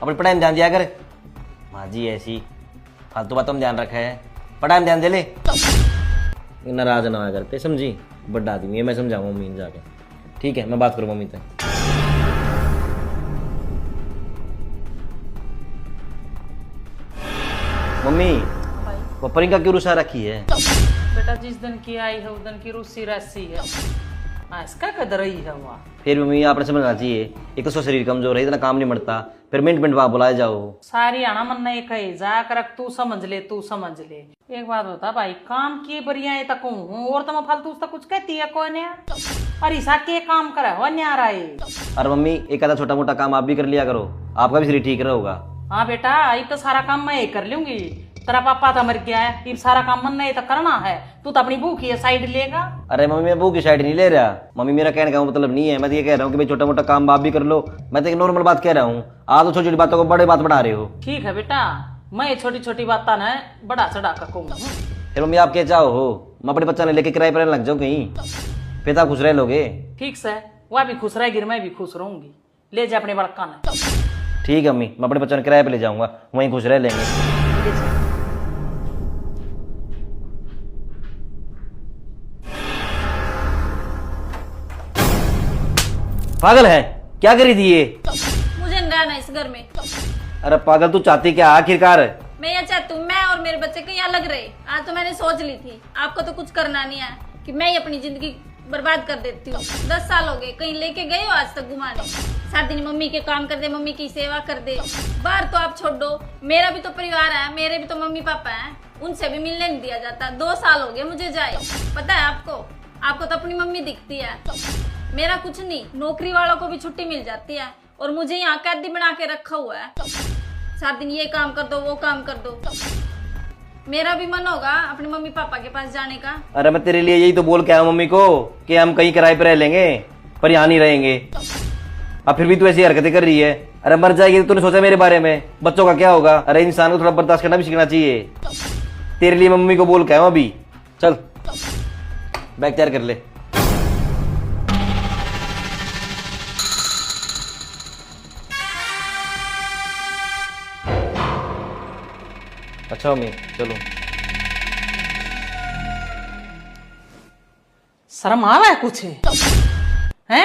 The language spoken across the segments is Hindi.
अपनी पढ़ाई में ध्यान दिया कर। माँ जी ऐसी फालतू बातों में ध्यान रखा है, पढ़ाई में ध्यान दे ले। नाराज ना होया करते, समझी? बड़ा आदमी है, मैं समझाऊंगा मम्मी जाके। ठीक है, मैं बात करूँ मम्मी से। मम्मी वो प्रियंका क्यों रुसा रखी है? बेटा जिस दिन की आई है उस दिन की रूसी रासी है। इसका कदर ही है वहाँ। फिर मम्मी आपने समझना चाहिए, एक तो उसका शरीर कमजोर है, इतना काम नहीं मरता, फिर मिनट मिनट वहां बुलाए जाओ। सारी आना मन नहीं कही जा कर तू समझ ले तू समझ ले। एक बात बता भाई, काम किए बढ़िया है तक हूँ और तुम फालतू उसका कुछ कहती है कौन है? और ईसा के काम करे हो न्यारा है। अरे मम्मी एक आधा छोटा मोटा काम आप भी कर लिया करो, आपका भी शरीर ठीक रहेगा। हाँ बेटा, ये तो सारा काम मैं ही कर लूंगी। तेरा पापा तो मर गया है, ये सारा काम मन नहीं तो करना है। तू तो अपनी भूखी है साइड लेगा। अरे मम्मी मैं भूख की साइड नहीं ले रहा। मम्मी मेरा कहने का मतलब नहीं है, मैं तो ये कह रहा हूँ कि भाई छोटा मोटा काम आप भी कर लो। मैं तो एक नॉर्मल बात कह रहा हूँ, आप तो छोटी छोटी बातों को बड़े बात बढ़ा रहे हो। ठीक है बेटा, मैं छोटी छोटी बात ना बड़ा चढ़ा कर कहूँ। फिर मम्मी आप क्या चाहो हो, मैं अपने बच्चा ने लेके किराए पर लग जाऊँ कहीं, पिता खुश रह लोगे? ठीक से वह भी खुश रहेगी, मैं भी खुश रहूंगी। ले जा अपने बड़का ने। ठीक है मम्मी, मैं अपने बच्चों ने किराए पे ले जाऊंगा, वहीं खुश रह लेंगे। पागल है क्या करी थी ये? मुझे नहीं रहना इस घर में। अरे पागल तू चाहती क्या आखिरकार? मैं ये चाहती हूँ मैं और मेरे बच्चे कहीं अलग रहे। आज तो मैंने सोच ली थी, आपको तो कुछ करना नहीं है कि मैं ही अपनी जिंदगी बर्बाद कर देती हूँ। 10 साल हो गए, कहीं लेके गए हो आज तक घुमाने? सारा दिन मम्मी के काम कर दे, मम्मी की सेवा कर दे। बाहर तो आप छोड़ दो, मेरा भी तो परिवार है, मेरे भी तो मम्मी पापा हैं, उनसे भी मिलने नहीं दिया जाता। 2 साल हो गए मुझे जाए। पता है आपको, आपको तो अपनी मम्मी दिखती है, मेरा कुछ नहीं। नौकरी वालों को भी छुट्टी मिल जाती है और मुझे यहाँ कैदी बना के रखा हुआ है। सारा दिन ये काम कर दो वो काम कर दो। मेरा भी मन होगा अपने मम्मी पापा के पास जाने का। अरे मैं तेरे लिए यही तो बोल के आया मम्मी को कि हम कहीं किराए पे रह लेंगे, पर यहाँ नहीं रहेंगे। अब फिर भी तू ऐसी हरकतें कर रही है। अरे मर जाएगी तो तूने सोचा मेरे बारे में, बच्चों का क्या होगा? अरे इंसान को थोड़ा बर्दाश्त करना भी सीखना चाहिए। तेरे लिए मम्मी को बोल के आया अभी। चल बैग तैयार कर ले। अच्छा मम्मी चलो। शर्म आवे कुछ है?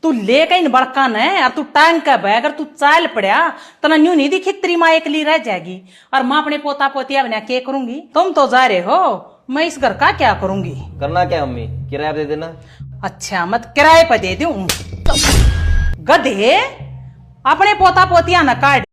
तू ले कहीं बड़का न और तू टांग का बैग और तू चाल पड़ा तना न्यू नहीं दिखी तेरी माँ एकली रह जाएगी और माँ अपने पोता पोतिया बना के करूंगी। तुम तो जा रहे हो, मैं इस घर का क्या करूंगी? करना क्या मम्मी, किराया दे देना। अच्छा मत किराए पर दे दूं? गधे, अपने पोता पोतिया न काट